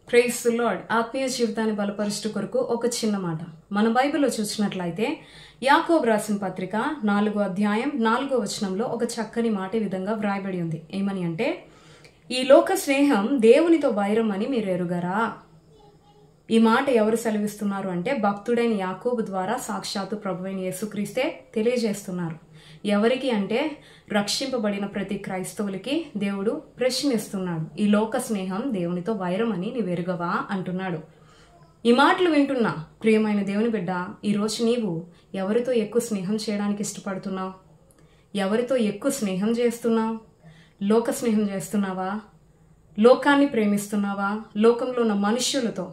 Praise the lord. ఆత్మీయ జీవితాన్ని బలపరుచు కొరకు ఒక చిన్న మాట. మన బైబిల్లో చూసినట్లయితే యాకోబు రాసిన పత్రిక 4వ అధ్యాయం 4వ వచనంలో ఒక చక్కని మాట ఈ విధంగా వ్రాయబడి ఉంది. ఏమని అంటే, ఈ లోక స్నేహం దేవునితో వైరం అని మీరు ఎరుగరా. ఈ మాట ఎవరు సెలవిస్తున్నారు అంటే, భక్తుడైన యాకోబు ద్వారా సాక్షాత్తు ప్రభువైన యేసుక్రీస్తే తెలియజేస్తున్నారు. ఎవరికి అంటే, రక్షింపబడిన ప్రతి క్రైస్తవులకి దేవుడు ప్రశ్నిస్తున్నాడు. ఈ లోక స్నేహం దేవునితో వైరం అని నీవు ఎరుగవా అంటున్నాడు. ఈ మాటలు వింటున్నా ప్రియమైన దేవుని బిడ్డ, ఈరోజు నీవు ఎవరితో ఎక్కువ స్నేహం చేయడానికి ఇష్టపడుతున్నావు? ఎవరితో ఎక్కువ స్నేహం చేస్తున్నావు? లోక స్నేహం చేస్తున్నావా? లోకాన్ని ప్రేమిస్తున్నావా? లోకంలో ఉన్న మనుష్యులతో,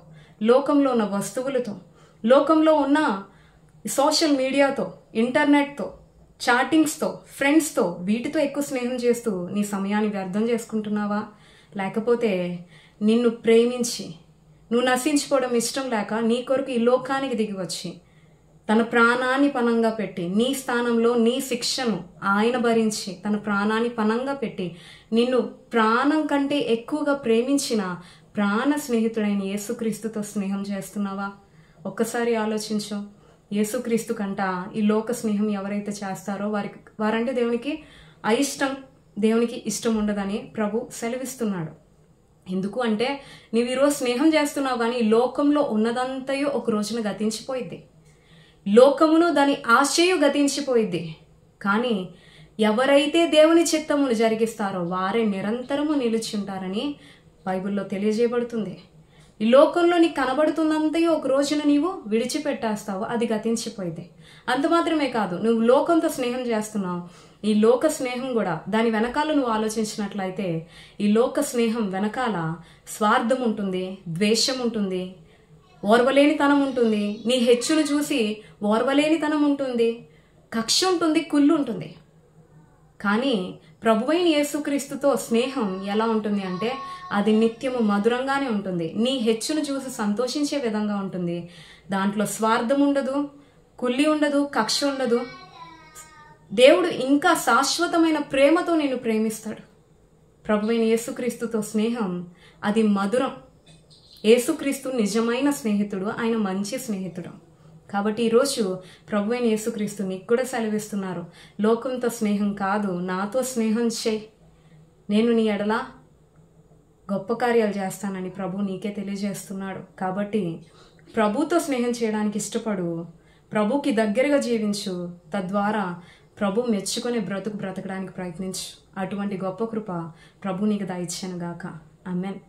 లోకంలో ఉన్న వస్తువులతో, లోకంలో ఉన్న సోషల్ మీడియాతో, ఇంటర్నెట్తో, చాటింగ్స్తో, ఫ్రెండ్స్తో, వీటితో ఎక్కువ స్నేహం చేస్తూ నీ సమయాన్ని వ్యర్థం చేసుకుంటున్నావా? లేకపోతే నిన్ను ప్రేమించి నువ్వు నశించుకోవడం ఇష్టం లేక నీ కొరకు ఈ లోకానికి దిగి వచ్చి తన ప్రాణాన్ని పణంగా పెట్టి నీ స్థానంలో నీ శిక్షను ఆయన భరించి తన ప్రాణాన్ని పణంగా పెట్టి నిన్ను ప్రాణం కంటే ఎక్కువగా ప్రేమించిన ప్రాణ స్నేహితుడైన యేసుక్రీస్తుతో స్నేహం చేస్తున్నావా? ఒక్కసారి ఆలోచించు. యేసుక్రీస్తు కంట ఈ లోక స్నేహం ఎవరైతే చేస్తారో వారంటే దేవునికి అయిష్టం, దేవునికి ఇష్టం ఉండదని ప్రభు సెలవిస్తున్నాడు. ఎందుకు అంటే, నీవు ఈరోజు స్నేహం చేస్తున్నావు కానీ ఈ లోకంలో ఉన్నదంతయో ఒక రోజున గతించిపోయిద్ది. లోకమును దాని ఆశయు గతించిపోయిద్ది. కానీ ఎవరైతే దేవుని చిత్తమును జరిగిస్తారో వారే నిరంతరము నిలిచి ఉంటారని బైబిల్లో తెలియజేయబడుతుంది. ఈ లోకంలో నీకు కనబడుతుందంతయో ఒక రోజున నీవు విడిచిపెట్టేస్తావు, అది గతించిపోయింది. అంత మాత్రమే కాదు, నువ్వు లోకంతో స్నేహం చేస్తున్నావు. ఈ లోక స్నేహం కూడా దాని వెనకాల నువ్వు ఆలోచించినట్లయితే ఈ లోక స్నేహం వెనకాల స్వార్థం ఉంటుంది, ద్వేషం ఉంటుంది, ఓర్వలేనితనం ఉంటుంది, నీ హెచ్చును చూసి ఓర్వలేనితనం ఉంటుంది, కక్ష ఉంటుంది, కుళ్ళు ఉంటుంది. కానీ ప్రభువైన యేసుక్రీస్తుతో స్నేహం ఎలా ఉంటుంది అంటే, అది నిత్యము మధురంగానే ఉంటుంది. నీ హెచ్చును చూసి సంతోషించే విధంగా ఉంటుంది. దాంట్లో స్వార్థం ఉండదు, కుల్లి ఉండదు, కక్ష ఉండదు. దేవుడు ఇంకా శాశ్వతమైన ప్రేమతో నిన్ను ప్రేమిస్తాడు. ప్రభువైన యేసుక్రీస్తుతో స్నేహం అది మధురం. యేసుక్రీస్తు నిజమైన స్నేహితుడు, ఆయన మంచి స్నేహితుడు. కాబట్టి ఈరోజు ప్రభువైన యేసుక్రీస్తు నీకు కూడా సెలవిస్తున్నారు, లోకంతో స్నేహం కాదు, నాతో స్నేహం చేయి, నేను నీ ఎడల గొప్ప కార్యాలు చేస్తానని ప్రభు నీకే తెలియజేస్తున్నాడు. కాబట్టి ప్రభుతో స్నేహం చేయడానికి ఇష్టపడు, ప్రభుకి దగ్గరగా జీవించు, తద్వారా ప్రభు మెచ్చుకునే బ్రతకడానికి ప్రయత్నించు. అటువంటి గొప్ప కృప ప్రభు నీకు దయచేయనుగాక. ఆమేన్.